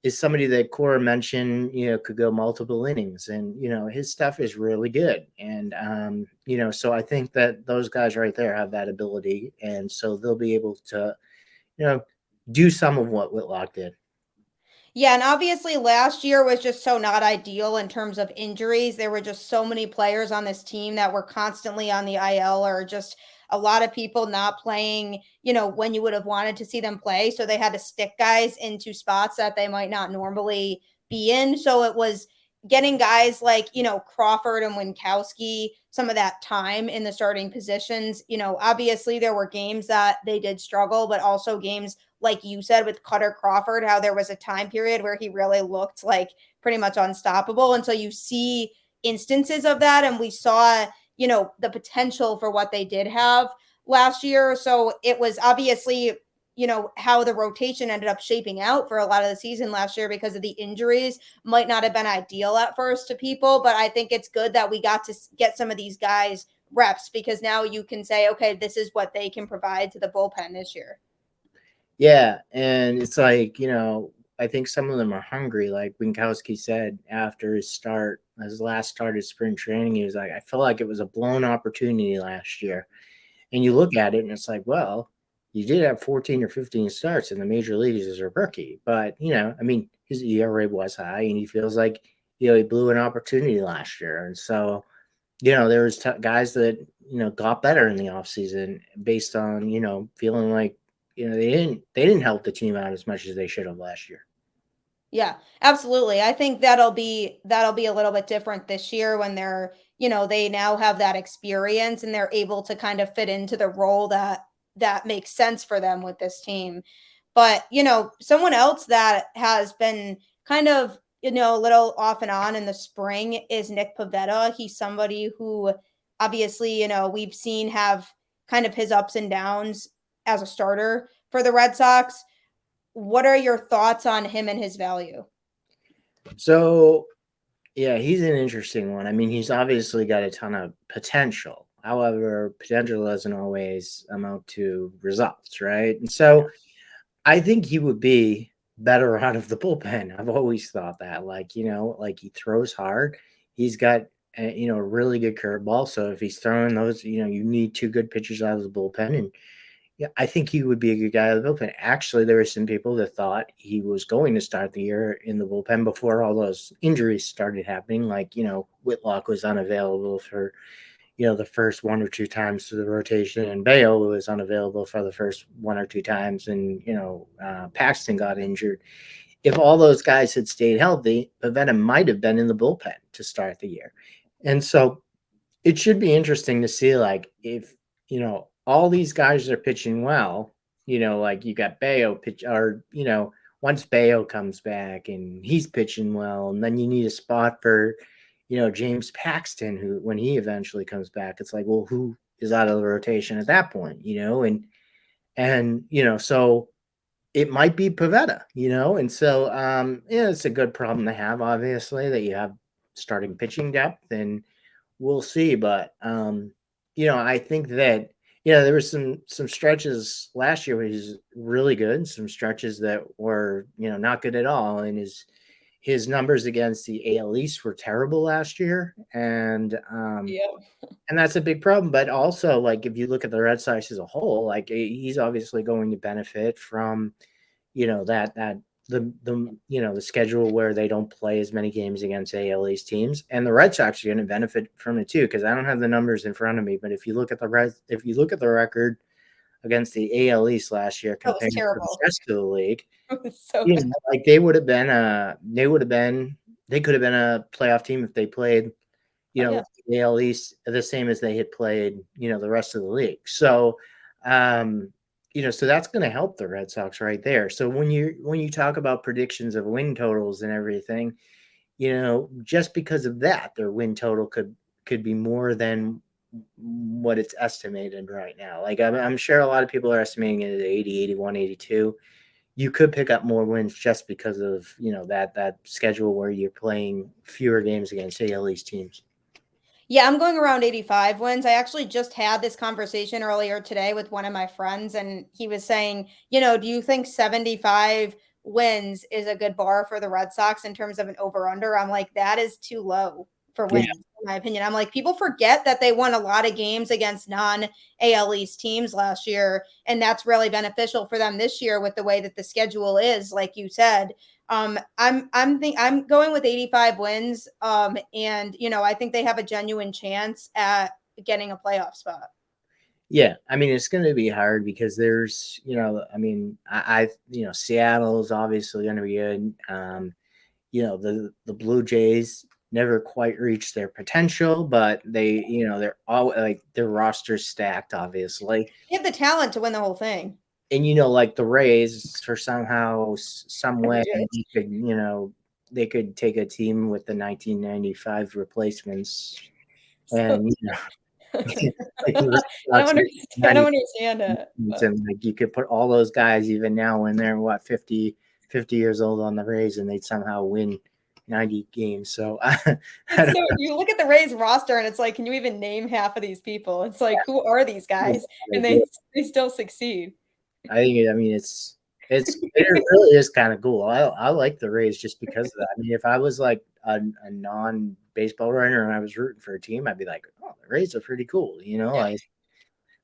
is somebody that Cora mentioned, could go multiple innings, and his stuff is really good. And so I think that those guys right there have that ability, and so they'll be able to, you know, do some of what Whitlock did. Yeah, and obviously last year was just so not ideal in terms of injuries. There were just so many players on this team that were constantly on the IL, or just a lot of people not playing, when you would have wanted to see them play. So they had to stick guys into spots that they might not normally be in. So it was getting guys like, Crawford and Winkowski some of that time in the starting positions. Obviously there were games that they did struggle, but also games like you said with Cutter Crawford, how there was a time period where he really looked like pretty much unstoppable. And so you see instances of that. And we saw, the potential for what they did have last year. So it was obviously, how the rotation ended up shaping out for a lot of the season last year because of the injuries might not have been ideal at first to people. But I think it's good that we got to get some of these guys reps, because now you can say, okay, this is what they can provide to the bullpen this year. Yeah, and it's like, I think some of them are hungry. Like Winkowski said after his last start of spring training, he was like, I felt like it was a blown opportunity last year. And you look at it and it's like, well, you did have 14 or 15 starts in the major leagues as a rookie. But, I mean, his ERA was high and he feels like, he blew an opportunity last year. And so, there was guys that, got better in the offseason based on, feeling like, they didn't help the team out as much as they should have last year. Yeah, absolutely. I think that'll be a little bit different this year when they're, they now have that experience and they're able to kind of fit into the role that makes sense for them with this team. But, someone else that has been kind of, a little off and on in the spring is Nick Pivetta. He's somebody who obviously, we've seen have kind of his ups and downs as a starter for the Red Sox. What are your thoughts on him and his value? So, yeah, he's an interesting one. I mean, he's obviously got a ton of potential. However, potential doesn't always amount to results, right? And so I think he would be better out of the bullpen. I've always thought that. Like, like he throws hard. He's got, a really good curveball. So if he's throwing those, you need two good pitchers out of the bullpen. And yeah, I think he would be a good guy out of the bullpen. Actually, there were some people that thought he was going to start the year in the bullpen before all those injuries started happening. Like, Whitlock was unavailable for, the first one or two times to the rotation, and Bayo was unavailable for the first one or two times, and, Paxton got injured. If all those guys had stayed healthy, Pavetta might have been in the bullpen to start the year. And so it should be interesting to see, like, if all these guys are pitching well, like you got Bayo pitch, or once Bayo comes back and he's pitching well, and then you need a spot for James Paxton, who when he eventually comes back, it's like, well, who is out of the rotation at that point, and so it might be Pavetta, and so yeah, it's a good problem to have, obviously, that you have starting pitching depth, and we'll see. But I think that there was some stretches last year where he's really good, some stretches that were not good at all, and his numbers against the AL East were terrible last year, Yeah. and that's a big problem. But also, like, if you look at the Red Sox as a whole, like, he's obviously going to benefit from that the schedule where they don't play as many games against AL East teams, and the Red Sox are going to benefit from it too, because I don't have the numbers in front of me, but if you look at the record against the AL East last year That was compared to the terrible. rest of the league, It was so bad. like they could have been a playoff team if they played Oh, yeah. the AL East the same as they had played the rest of the league. So so that's going to help the Red Sox right there. So when you talk about predictions of win totals and everything, just because of that, their win total could be more than what it's estimated right now. Like I'm sure a lot of people are estimating it at 80, 81, 82. You could pick up more wins just because of that schedule where you're playing fewer games against AL East teams. Yeah, I'm going around 85 wins. I actually just had this conversation earlier today with one of my friends, and he was saying, do you think 75 wins is a good bar for the Red Sox in terms of an over under? I'm like, that is too low for Yeah. wins, in my opinion. I'm like, people forget that they won a lot of games against non AL East teams last year, and that's really beneficial for them this year with the way that the schedule is, like you said. I'm going with 85 wins. And I think they have a genuine chance at getting a playoff spot. Yeah, I mean it's going to be hard because there's, I mean, Seattle is obviously going to be good. The Blue Jays never quite reached their potential, but they're all like their roster's stacked, obviously. They have the talent to win the whole thing. And like the Rays, for somehow, some way, they could take a team with the 1995 replacements, So and like the Red I don't Sox understand. I don't understand it. But and like you could put all those guys even now when they're 50 years old on the Rays, and they'd somehow win 90 games. So I it's don't so you look at the Rays roster and it's like, can you even name half of these people? It's like, who are these know guys? how they And do it. they still succeed. I mean it really is kind of cool. I like the Rays just because of that. I mean, if I was like a non baseball writer and I was rooting for a team, I'd be like, oh, the Rays are pretty cool. Yeah. Like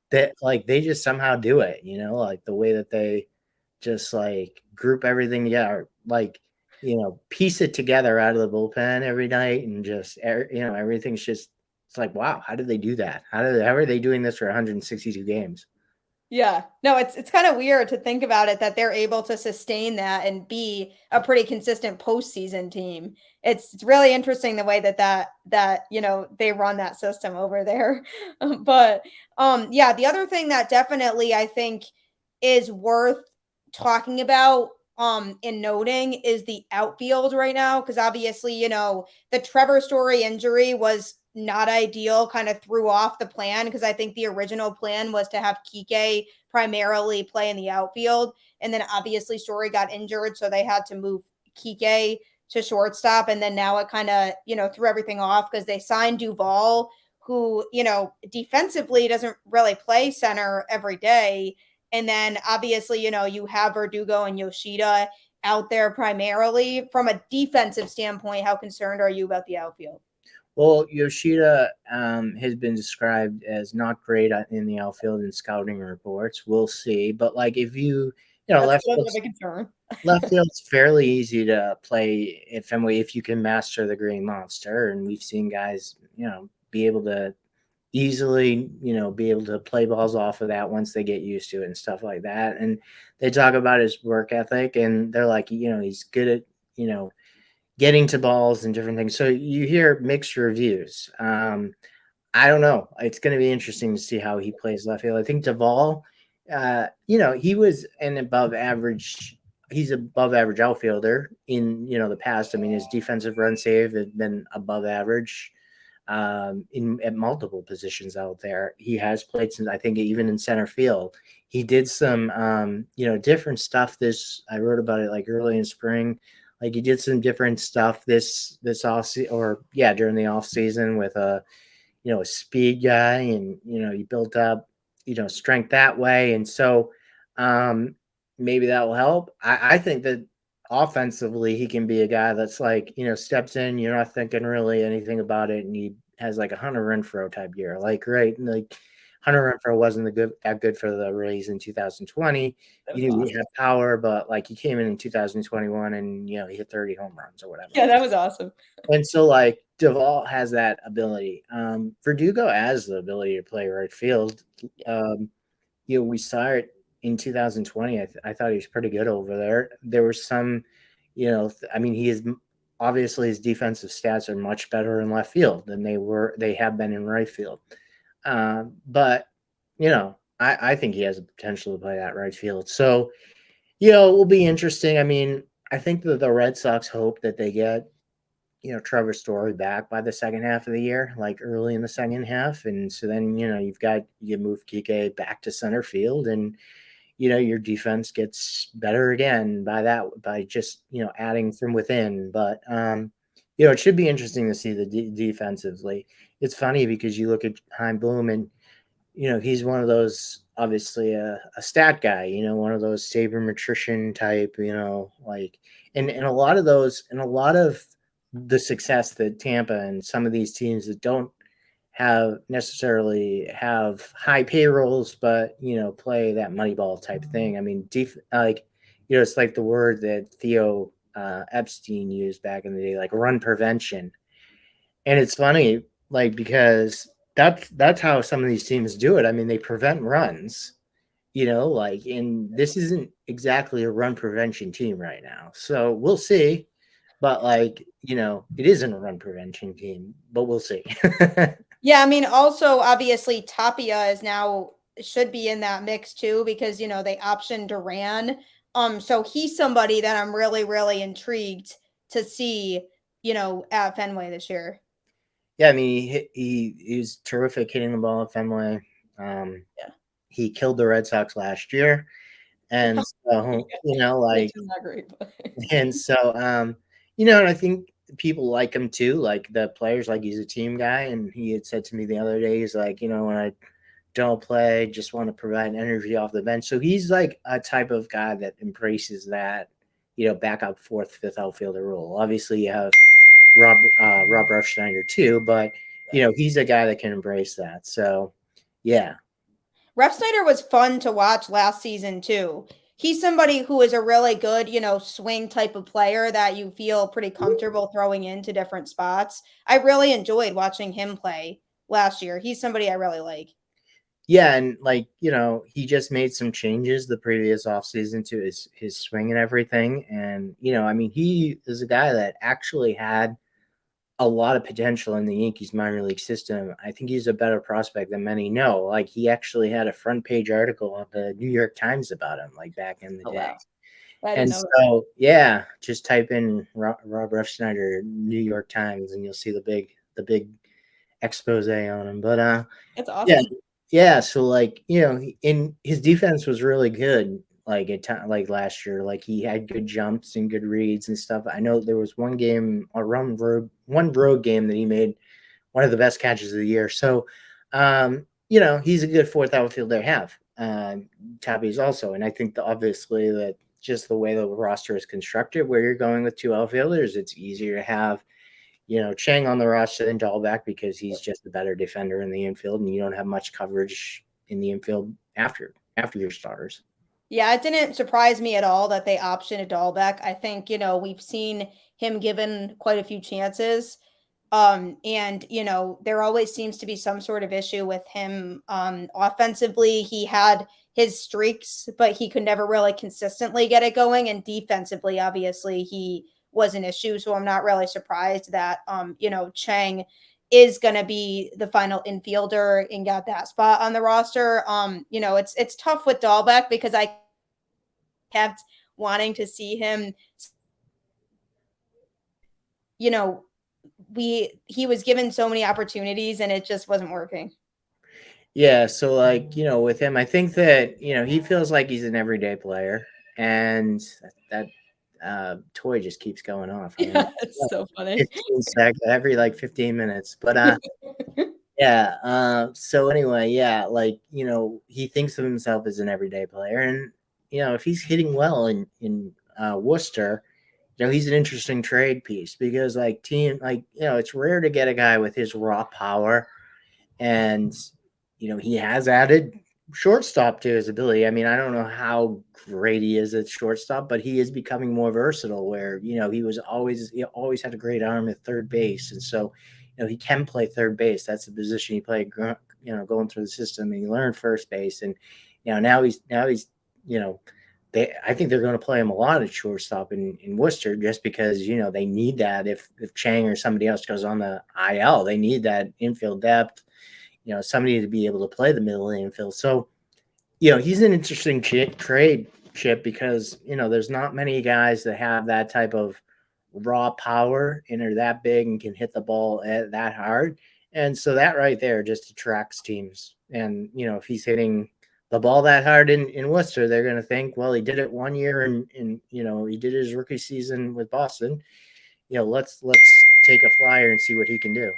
that, like they just somehow do it. Like the way that they just like group everything together, like piece it together out of the bullpen every night, and just everything's just it's like wow, how did they do that? How are they doing this for 162 games? Yeah. No, it's kind of weird to think about it that they're able to sustain that and be a pretty consistent postseason team. It's really interesting the way that they run that system over there. But yeah, the other thing that definitely I think is worth talking about in noting is the outfield right now because obviously, the Trevor Story injury was not ideal, kind of threw off the plan because I think the original plan was to have Kike primarily play in the outfield. And then obviously Story got injured, so they had to move Kike to shortstop. And then now it kind of, threw everything off because they signed Duvall, who, defensively doesn't really play center every day. And then obviously, you have Verdugo and Yoshida out there primarily. From a defensive standpoint, how concerned are you about the outfield? Well, Yoshida has been described as not great in the outfield in scouting reports. We'll see, but like if That's left still a bit field's of a concern. left field's fairly easy to play if you can master the Green Monster, and we've seen guys be able to easily be able to play balls off of that once they get used to it and stuff like that. And they talk about his work ethic, and they're like he's good at getting to balls and different things. So you hear mixed reviews. I don't know. It's going to be interesting to see how he plays left field. I think Duvall, he was an above average. He's above average outfielder in the past. I mean, his defensive run save has been above average in at multiple positions out there. He has played since I think even in center field. He did some different stuff. I wrote about it like early in spring. Like he did some different stuff this off during the off season with a speed guy, and he built up strength that way, and so um maybe that will help. I think that offensively he can be a guy that's like steps in, you're not thinking really anything about it, and he has like a Hunter Renfroe type year, like right, and like Hunter Renfroe wasn't that good for the Rays in 2020. That was He awesome. had power, but like he came in 2021 and he hit 30 home runs or whatever. Yeah, that was awesome. And so, like, Duvall has that ability. Verdugo has the ability to play right field. Um, we saw it in 2020. I thought he was pretty good over there. There were some, I mean, he is obviously his defensive stats are much better in left field than they have been in right field. But I think he has the potential to play that right field. So, it will be interesting. I mean, I think that the Red Sox hope that they get, Trevor Story back by the second half of the year, like early in the second half. And so then, you move Kike back to center field, and, your defense gets better again by just, adding from within. But, it should be interesting to see the defensively. It's funny because you look at Heim Bloom, and he's one of those, obviously a stat guy, one of those sabermetrician type, like, and a lot of the success that Tampa and some of these teams that don't have high payrolls, but play that money ball type thing. I mean, like, it's like the word that Theo Epstein used back in the day, like run prevention. And it's funny, like, because that's how some of these teams do it. I mean, they prevent runs, like, and this isn't exactly a run prevention team right now. So we'll see. But like, it isn't a run prevention team, but we'll see. Yeah, I mean, also obviously Tapia is now should be in that mix too because they optioned Duran. So he's somebody that I'm really, really intrigued to see, at Fenway this year. Yeah, I mean, he's terrific hitting the ball at Fenway. Um, Yeah. he killed the Red Sox last year, and so Which like, is not great, but and so and I think people like him too. Like the players, like he's a team guy, and he had said to me the other day, he's like, when I don't play, just want to provide energy off the bench. So he's like a type of guy that embraces that, backup fourth, fifth outfielder role. Obviously, you have Rob Refsnyder too, but he's a guy that can embrace that. So, yeah, Refsnyder was fun to watch last season too. He's somebody who is a really good, swing type of player that you feel pretty comfortable throwing into different spots. I really enjoyed watching him play last year. He's somebody I really like. yeah, and like he just made some changes the previous offseason to his swing and everything, and I mean, he is a guy that actually had a lot of potential in the Yankees minor league system. I think he's a better prospect than many know. Like he actually had a front page article on the New York Times about him, like back in the Oh day. wow. I didn't And know that. so, yeah, just type in Rob Refsnyder New York Times, and you'll see the big expose on him. But It's yeah, awesome. yeah. So like in his defense was really good. Like like last year, like he had good jumps and good reads and stuff. I know there was one road game that he made one of the best catches of the year. So, he's a good fourth outfielder to have. Tabby's also, and I think obviously that just the way the roster is constructed, where you're going with two outfielders, it's easier to have Chang on the roster than Dahlback because he's just a better defender in the infield, and you don't have much coverage in the infield after your starters. Yeah, it didn't surprise me at all that they optioned Dahlbeck. I think, we've seen him given quite a few chances. And there always seems to be some sort of issue with him. Offensively, he had his streaks, but he could never really consistently get it going. And defensively, obviously, he was an issue. So I'm not really surprised that Chang is gonna be the final infielder and got that spot on the roster. It's tough with Dahlbeck because I kept wanting to see him, you know, he was given so many opportunities and it just wasn't working. Yeah, so like, with him, I think that, he feels like he's an everyday player, and that toy just keeps going off. I don't know. Yeah, it's so funny. 15 seconds every like 15 minutes. But yeah, so anyway, yeah, like, he thinks of himself as an everyday player, and if he's hitting well in Worcester, he's an interesting trade piece because it's rare to get a guy with his raw power, and he has added shortstop to his ability. I mean, I don't know how great he is at shortstop, but he is becoming more versatile. Where he always had a great arm at third base, and so he can play third base. That's the position he played. Going through the system, and he learned first base, and now he's you know. I think they're going to play him a lot at shortstop in Worcester just because they need that if Chang or somebody else goes on the IL, they need that infield depth, somebody to be able to play the middle infield. So, He's an interesting trade chip because there's not many guys that have that type of raw power and are that big and can hit the ball that hard. And so that right there just attracts teams. And if he's hitting the ball that hard in Worcester, they're going to think, well, he did it 1 year, and he did his rookie season with Boston. Let's take a flyer and see what he can do.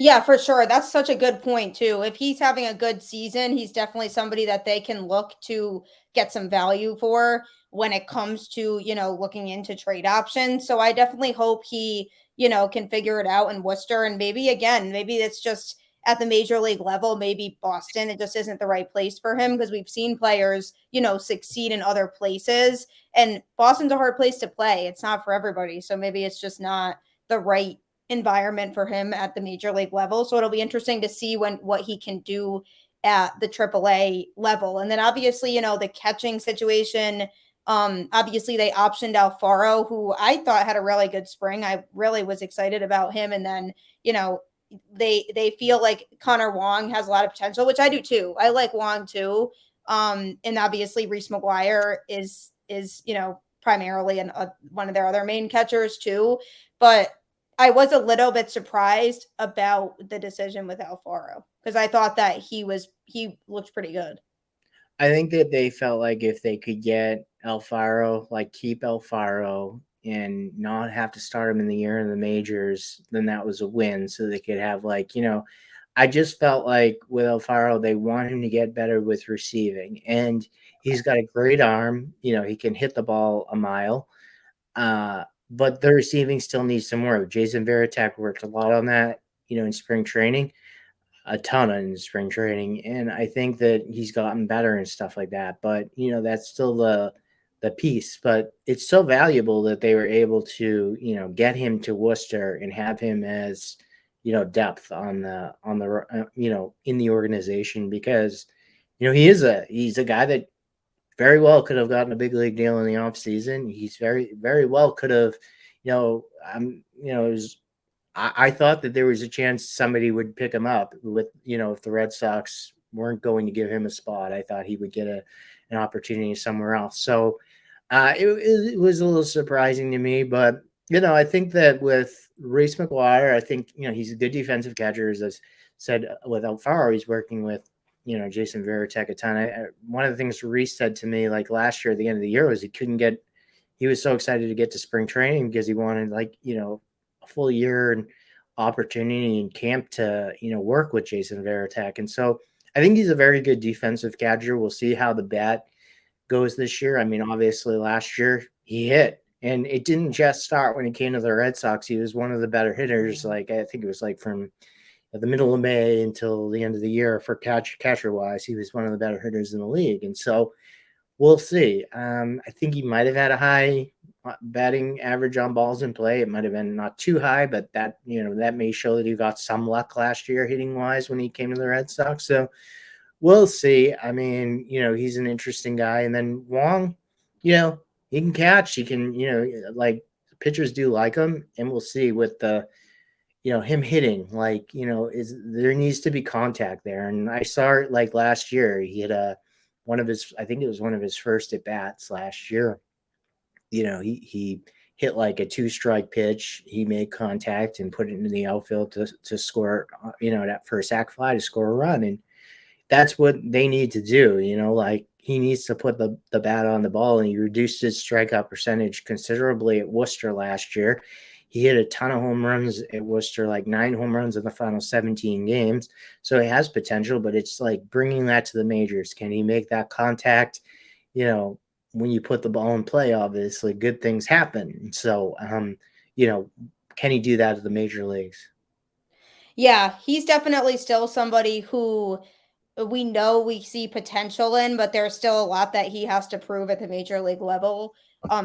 Yeah, for sure. That's such a good point too. If he's having a good season, he's definitely somebody that they can look to get some value for when it comes to, looking into trade options. So I definitely hope he, can figure it out in Worcester, and maybe it's just at the major league level, maybe Boston, it just isn't the right place for him, because we've seen players, succeed in other places, and Boston's a hard place to play. It's not for everybody. So maybe it's just not the right environment for him at the major league level. So it'll be interesting to see what he can do at the AAA level. And then obviously, the catching situation. Obviously they optioned Alfaro, who I thought had a really good spring. I really was excited about him. And then, they feel like Connor Wong has a lot of potential, which I do too. I like Wong too. And obviously Reese McGuire is primarily one of their other main catchers too. But I was a little bit surprised about the decision with Alfaro, because I thought that he looked pretty good. I think that they felt like if they could get Alfaro, like keep Alfaro and not have to start him in the year in the majors, then that was a win. So they could have I just felt like with Alfaro, they want him to get better with receiving, and he's got a great arm. He can hit the ball a mile, but the receiving still needs some work. Jason Varitek worked a lot on that, in spring training, a ton in spring training, and I think that he's gotten better and stuff like that. But that's still the piece. But it's so valuable that they were able to get him to Worcester and have him as depth on the in the organization, because he's a guy that very well could have gotten a big league deal in the offseason. He's very well could have, it was I thought that there was a chance somebody would pick him up if the Red Sox weren't going to give him a spot. I thought he would get an opportunity somewhere else. So it was a little surprising to me, but I think that with Reese McGuire, I think he's a good defensive catcher. As I said, with Alfaro, he's working with Jason Varitek a ton. One of the things Reese said to me like last year at the end of the year was he was so excited to get to spring training because he wanted a full year and opportunity in camp to work with Jason Varitek. And so I think he's a very good defensive catcher. We'll see how the bat goes this year. I mean, obviously last year he hit, and it didn't just start when he came to the Red Sox. He was one of the better hitters. Like I think it was like from the middle of May until the end of the year for catcher wise, he was one of the better hitters in the league. And so we'll see. I think he might have had a high batting average on balls in play. It might have been not too high, but that may show that he got some luck last year hitting wise when he came to the Red Sox. So we'll see. I mean, he's an interesting guy. And then Wong, he can catch. He can, like pitchers do like him, and we'll see with the him hitting, is there needs to be contact there. And I saw it like last year. He had I think it was one of his first at bats last year. He hit like a 2-strike pitch. He made contact and put it into the outfield to score, that first sac fly to score a run. And that's what they need to do. Like he needs to put the bat on the ball, and he reduced his strikeout percentage considerably at Worcester last year. He hit a ton of home runs at Worcester, like 9 home runs in the final 17 games. So he has potential, but it's like bringing that to the majors. Can he make that contact? When you put the ball in play, obviously good things happen. So, can he do that at the major leagues? Yeah, he's definitely still somebody who we know we see potential in, but there's still a lot that he has to prove at the major league level.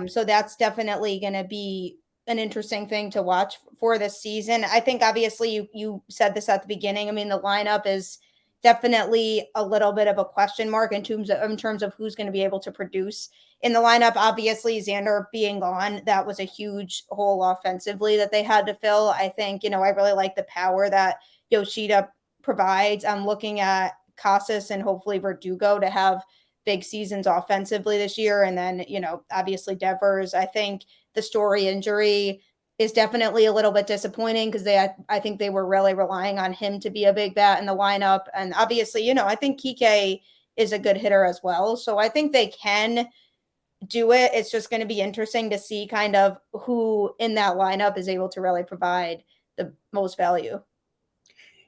So that's definitely going to be an interesting thing to watch for this season. I think obviously you said this at the beginning. I mean, the lineup is definitely a little bit of a question mark in terms of who's going to be able to produce in the lineup. Obviously, Xander being gone, that was a huge hole offensively that they had to fill. I think, I really like the power that Yoshida provides. I'm looking at Casas and hopefully Verdugo to have big seasons offensively this year. And then, obviously Devers, I think the Story injury is definitely a little bit disappointing because I think they were really relying on him to be a big bat in the lineup. And obviously, I think Kike is a good hitter as well. So I think they can do it. It's just going to be interesting to see kind of who in that lineup is able to really provide the most value.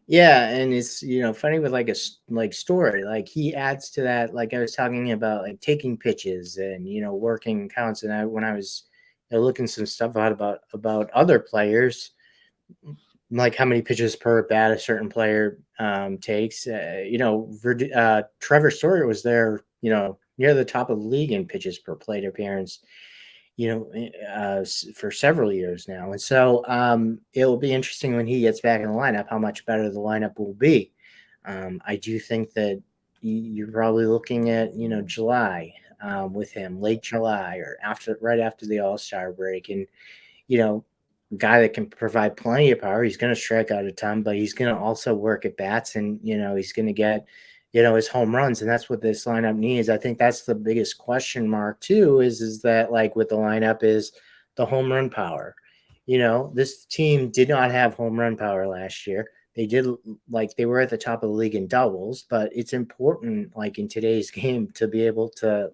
Yeah, and it's funny with like like Story, like he adds to that. Like I was talking about, like taking pitches and working counts. And when I was looking some stuff out about other players, like how many pitches per at bat a certain player takes. Trevor Story was there, near the top of the league in pitches per plate appearance, for several years now. And so it will be interesting when he gets back in the lineup how much better the lineup will be. I do think that you're probably looking at July with him, late July or right after the All-Star break, and guy that can provide plenty of power. He's going to strike out a ton, but he's going to also work at bats, and he's going to get his home runs, and that's what this lineup needs. I think that's the biggest question mark too. Is that, like, with the lineup is the home run power. This team did not have home run power last year. They did, like, they were at the top of the league in doubles, but it's important, like in today's game, to be able to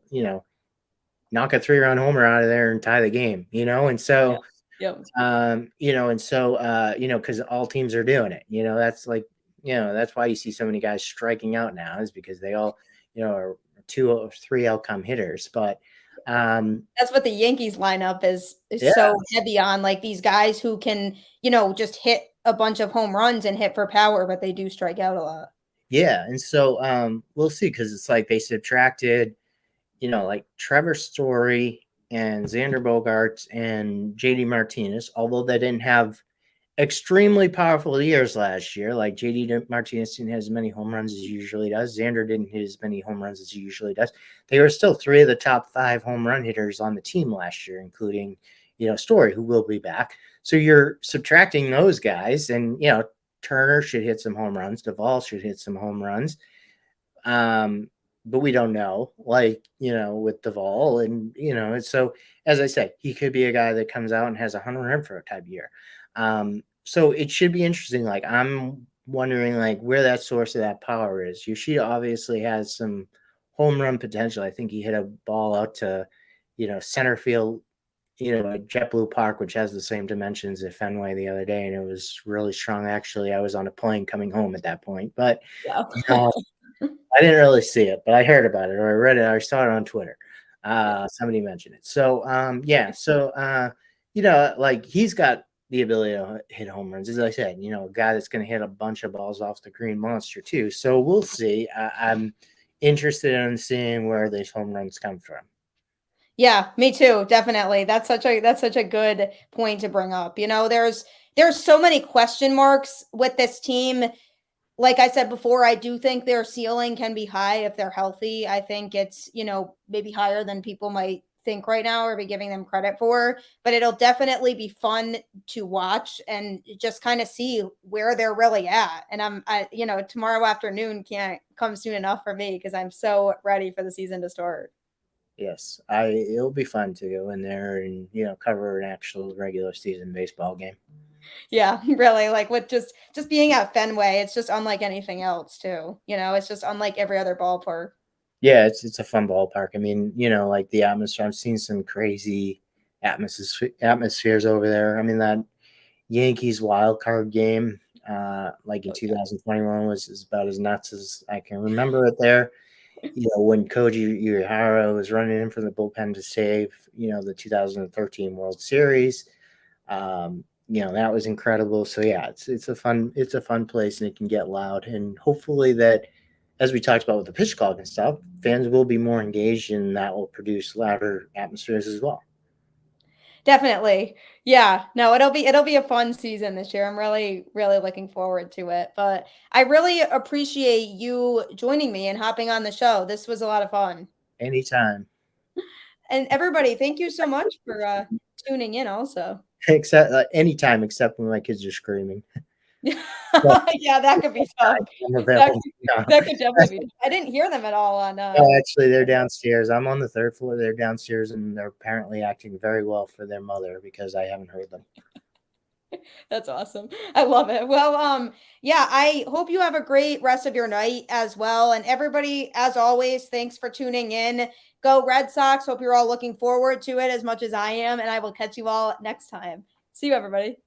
knock a 3-run homer out of there and tie the game. And so. Yep. Because all teams are doing it. That's like, that's why you see so many guys striking out now, is because they all, are 2 or 3 outcome hitters. But that's what the Yankees lineup is yeah. so heavy on, like these guys who can, just hit a bunch of home runs and hit for power, but they do strike out a lot. Yeah. And so we'll see, because it's like they subtracted, like Trevor Story and Xander Bogaerts and JD Martinez, although they didn't have extremely powerful years last year. Like JD Martinez didn't have as many home runs as he usually does. Xander didn't hit as many home runs as he usually does. They were still 3 of the top 5 home run hitters on the team last year, including, Story, who will be back. So you're subtracting those guys, and, Turner should hit some home runs. Duvall should hit some home runs. But we don't know, like, with Duvall, and, and so, as I said, he could be a guy that comes out and has a 100 for a type year. So it should be interesting. Like, I'm wondering, like, where that source of that power is. Yoshida obviously has some home run potential. I think he hit a ball out to, center field, at JetBlue Park, which has the same dimensions as Fenway, the other day, and it was really strong. Actually, I was on a plane coming home at that point, but Wow. I didn't really see it, but I heard about it, or I read it, or I saw it on Twitter. Somebody mentioned it. So, yeah. So, like, he's got the ability to hit home runs. As I said, a guy that's going to hit a bunch of balls off the green monster too. So we'll see. I'm interested in seeing where these home runs come from. Yeah, me too. Definitely. That's such a good point to bring up. There's so many question marks with this team. Like I said before, I do think their ceiling can be high if they're healthy. I think it's, maybe higher than people might think right now or be giving them credit for, but it'll definitely be fun to watch and just kind of see where they're really at. And tomorrow afternoon can't come soon enough for me because I'm so ready for the season to start. Yes, it'll be fun to go in there and cover an actual regular season baseball game. Yeah, really, like with just being at Fenway, it's just unlike anything else too. It's just unlike every other ballpark. Yeah, it's a fun ballpark. I mean, like the atmosphere. I've seen some crazy atmospheres over there. I mean, that Yankees wild card game, like in 2021, was about as nuts as I can remember it there. When Koji Uehara was running in from the bullpen to save, the 2013 World Series. That was incredible. So yeah, it's a fun place, and it can get loud, and hopefully that, as we talked about with the pitch clock and stuff, fans will be more engaged, and that will produce louder atmospheres as well. Definitely. Yeah. No, it'll be a fun season this year. I'm really, really looking forward to it. But I really appreciate you joining me and hopping on the show. This was a lot of fun. Anytime. And everybody, thank you so much for tuning in also. Except anytime, except when my kids are screaming. Yeah, that could be tough. I'm That available. could No. that could definitely be tough. I didn't hear them at all on, No, actually, they're downstairs. I'm on the third floor. They're downstairs, and they're apparently acting very well for their mother because I haven't heard them. That's awesome. I love it. Well, yeah, I hope you have a great rest of your night as well. And everybody, as always, thanks for tuning in. Go Red Sox. Hope you're all looking forward to it as much as I am. And I will catch you all next time. See you, everybody.